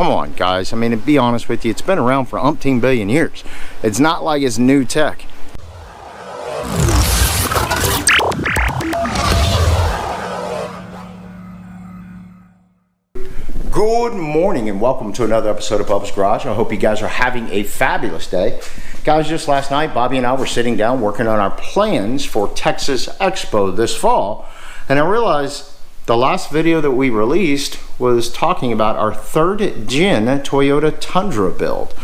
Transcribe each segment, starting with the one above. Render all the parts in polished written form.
come on, guys. I mean, to be honest with you, it's been around for umpteen billion years. It's not like it's new tech. Good morning and welcome to another episode of Bubba's Garage. I hope you guys are having a fabulous day. Guys, just last night, Bobby and I were sitting down working on our plans for Texas Expo this fall. And I realized the last video that we released was talking about our third gen Toyota Tundra build.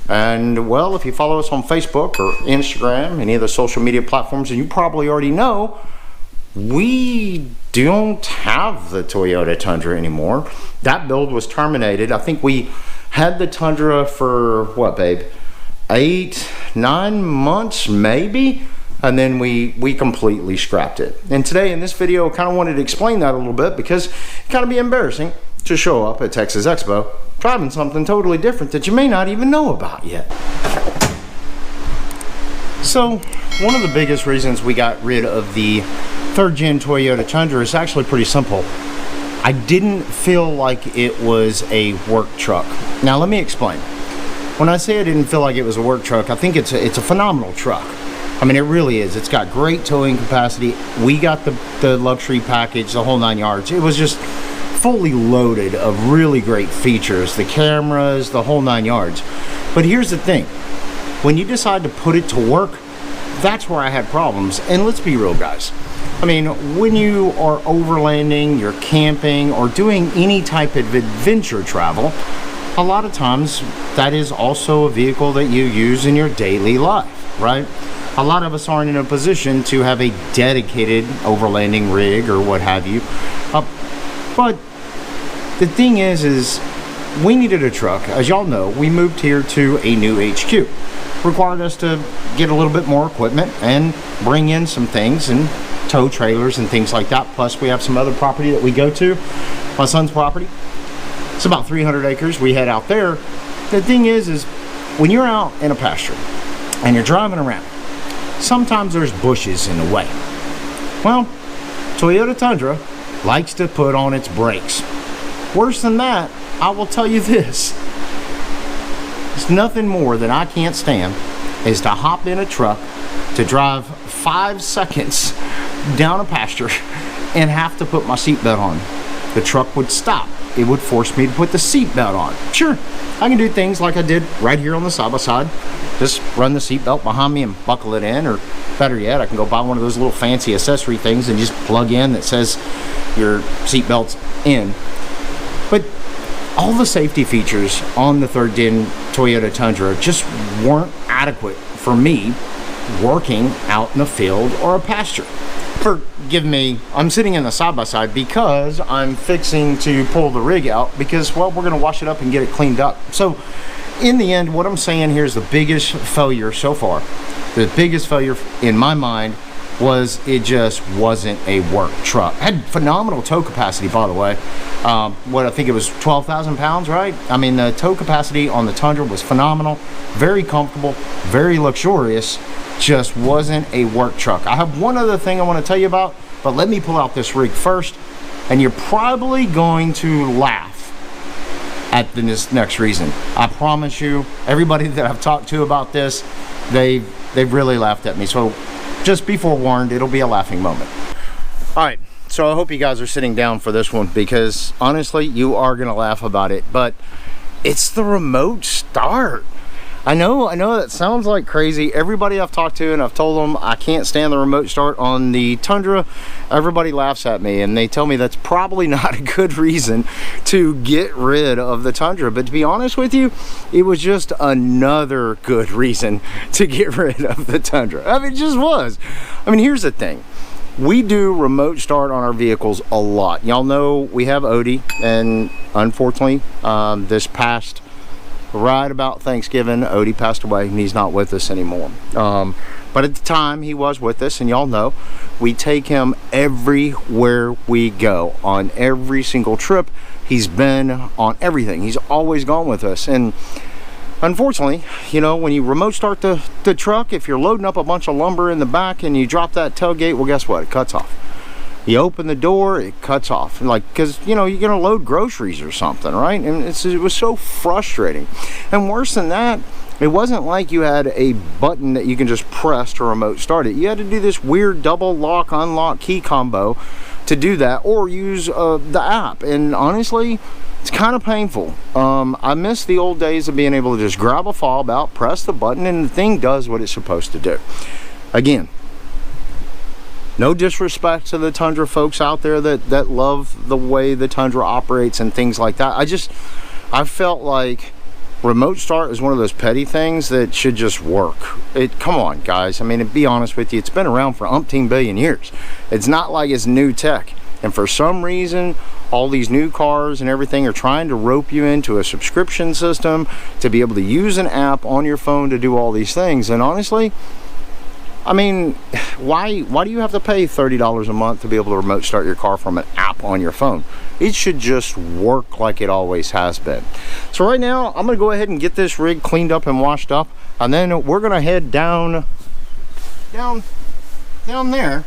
And well, if you follow us on Facebook or Instagram, any of the social media platforms, and you probably already know, we don't have the Toyota Tundra anymore. That build was terminated. I think we had the Tundra for what, babe? 8-9 months maybe, and then we completely scrapped it. And today in this video, I kind of wanted to explain that a little bit because it kind of be embarrassing to show up at Texas Expo driving something totally different that you may not even know about yet. So one of the biggest reasons we got rid of the third gen Toyota Tundra is actually pretty simple. I didn't feel like it was a work truck. Now let me explain. When I say I didn't feel like it was a work truck, I think it's a phenomenal truck. I mean, it really is. It's got great towing capacity. We got the luxury package, the whole 9 yards. It was just fully loaded of really great features, the cameras, the whole 9 yards. But here's the thing. When you decide to put it to work, that's where I had problems. And let's be real, guys. I mean, when you are overlanding, you're camping, or doing any type of adventure travel, a lot of times that is also a vehicle that you use in your daily life, right? A lot of us aren't in a position to have a dedicated overlanding rig or what have you. But the thing is we needed a truck. As y'all know, we moved here to a new HQ. Required us to get a little bit more equipment and bring in some things and tow trailers and things like that. Plus we have some other property that we go to, my son's property. It's about 300 acres we head out there. The thing is when you're out in a pasture and you're driving around, sometimes there's bushes in the way. Well, Toyota Tundra likes to put on its brakes. Worse than that, I will tell you this. It's nothing more than I can't stand is to hop in a truck to drive 5 seconds down a pasture and have to put my seatbelt on. The truck would stop. It would force me to put the seatbelt on. Sure, I can do things like I did right here on the side-by-side. Just run the seatbelt behind me and buckle it in, or better yet, I can go buy one of those little fancy accessory things and just plug in that says your seatbelt's in. But all the safety features on the third gen Toyota Tundra just weren't adequate for me working out in a field or a pasture. Forgive me, I'm sitting in the side-by-side because I'm fixing to pull the rig out because, well, we're going to wash it up and get it cleaned up. So in the end, what I'm saying here is the biggest failure so far, the biggest failure in my mind, was it just wasn't a work truck. It had phenomenal tow capacity, by the way. What I think it was 12,000 pounds, right? I mean, the tow capacity on the Tundra was phenomenal, very comfortable, very luxurious. Just wasn't a work truck. I have one other thing I want to tell you about, but let me pull out this rig first, and you're probably going to laugh at this next reason. I promise you, everybody that I've talked to about this, they've really laughed at me. So just be forewarned, it'll be a laughing moment. All right, so I hope you guys are sitting down for this one because honestly, you are gonna laugh about it, but it's the remote start. I know that sounds like crazy. Everybody I've talked to and I've told them I can't stand the remote start on the Tundra, everybody laughs at me and they tell me that's probably not a good reason to get rid of the Tundra. But to be honest with you, it was just another good reason to get rid of the Tundra. I mean, it just was. I mean, here's the thing. We do remote start on our vehicles a lot. Y'all know we have Odie, and unfortunately, this past right about Thanksgiving, Odie passed away and he's not with us anymore. But at the time he was with us, and y'all know we take him everywhere we go, on every single trip. He's been on everything. He's always gone with us. And unfortunately, you know, when you remote start the truck, if you're loading up a bunch of lumber in the back and you drop that tailgate, well, guess what? It cuts off. You open the door, it cuts off. Like, because, you know, you're going to load groceries or something, right? And it was so frustrating. And worse than that, it wasn't like you had a button that you can just press to remote start it. You had to do this weird double lock, unlock key combo to do that, or use the app. And honestly, it's kind of painful. I miss the old days of being able to just grab a fob out, press the button, and the thing does what it's supposed to do. Again, no disrespect to the Tundra folks out there that love the way the Tundra operates and things like that. I felt like remote start is one of those petty things that should just work. Come on, guys. I mean, to be honest with you, it's been around for umpteen billion years. It's not like it's new tech. And for some reason, all these new cars and everything are trying to rope you into a subscription system to be able to use an app on your phone to do all these things. And honestly, I mean, why do you have to pay $30 a month to be able to remote start your car from an app on your phone? It should just work like it always has been. So right now, I'm going to go ahead and get this rig cleaned up and washed up, and then we're going to head down there.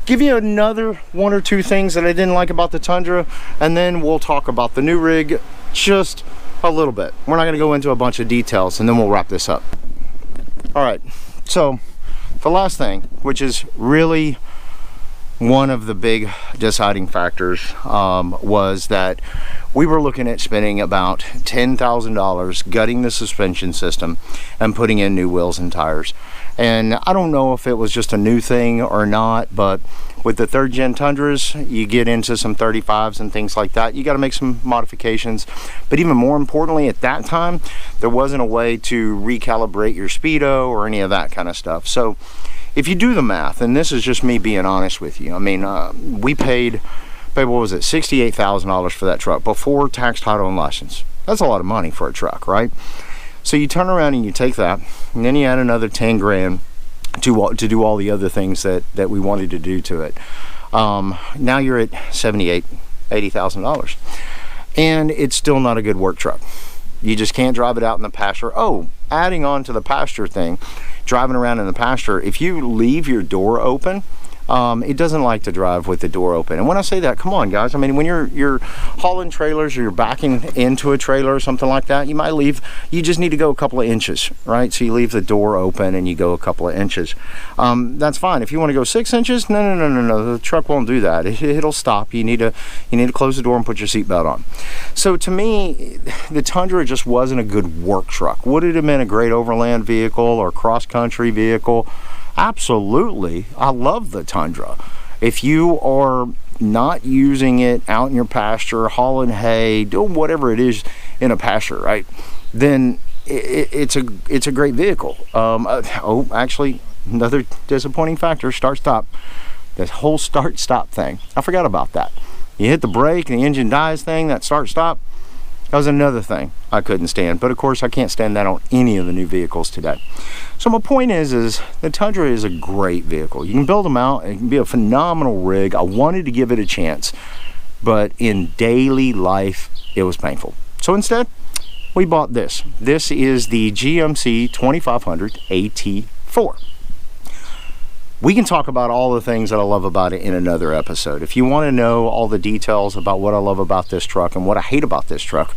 Give you another one or two things that I didn't like about the Tundra, and then we'll talk about the new rig just a little bit. We're not going to go into a bunch of details, and then we'll wrap this up. All right. So the last thing, which is really one of the big deciding factors, was that we were looking at spending about $10,000 gutting the suspension system and putting in new wheels and tires. And I don't know if it was just a new thing or not, but with the 3rd gen Tundras, you get into some 35s and things like that. You got to make some modifications. But even more importantly, at that time, there wasn't a way to recalibrate your speedo or any of that kind of stuff. So if you do the math, and this is just me being honest with you, I mean, we paid, what was it, $68,000 for that truck before tax, title, and license. That's a lot of money for a truck, right? So you turn around and you take that, and then you add another 10 grand to do all the other things that we wanted to do to it. Now you're at $80,000, and it's still not a good work truck. You just can't drive it out in the pasture. Oh, adding on to the pasture thing, driving around in the pasture, if you leave your door open, it doesn't like to drive with the door open. And when I say that, come on, guys. I mean, when you're hauling trailers or you're backing into a trailer or something like that, you just need to go a couple of inches, right? So you leave the door open and you go a couple of inches. That's fine. If you want to go 6 inches, no. The truck won't do that. It'll stop. You need to close the door and put your seatbelt on. So to me, the Tundra just wasn't a good work truck. Would it have been a great overland vehicle or cross-country vehicle? Absolutely. I love the Tundra. If you are not using it out in your pasture, hauling hay, doing whatever it is in a pasture, right, then it's a great vehicle. Oh, actually, another disappointing factor, start-stop. This whole start-stop thing. I forgot about that. You hit the brake and the engine dies thing, that start-stop. That was another thing I couldn't stand. But of course, I can't stand that on any of the new vehicles today. So my point is the Tundra is a great vehicle. You can build them out. It can be a phenomenal rig. I wanted to give it a chance. But in daily life, it was painful. So instead, we bought this. This is the GMC 2500 AT4. We can talk about all the things that I love about it in another episode. If you want to know all the details about what I love about this truck and what I hate about this truck,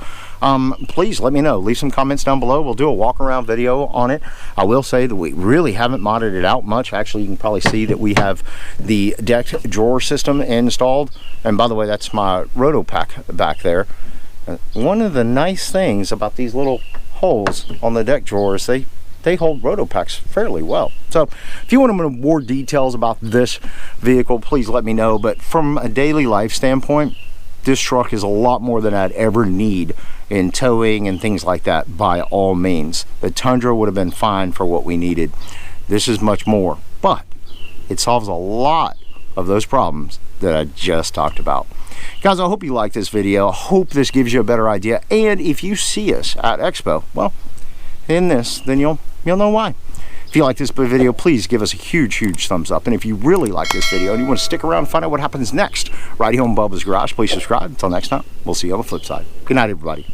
please let me know. Leave some comments down below. We'll do a walk around video on it. I will say that we really haven't modded it out much. Actually, you can probably see that we have the decked drawer system installed. And by the way, that's my roto pack back there. One of the nice things about these little holes on the deck drawers, they hold roto packs fairly well. So if you want to know more details about this vehicle, please let me know. But from a daily life standpoint, this truck is a lot more than I'd ever need in towing and things like that, by all means. The Tundra would have been fine for what we needed. This is much more, but it solves a lot of those problems that I just talked about. Guys, I hope you like this video. I hope this gives you a better idea. And if you see us at Expo, well, in this, then you'll know why. If you like this video, please give us a huge thumbs up. And if you really like this video and you want to stick around and find out what happens next right here on Bubba's Garage, please subscribe. Until next time, we'll see you on the flip side. Good night, everybody.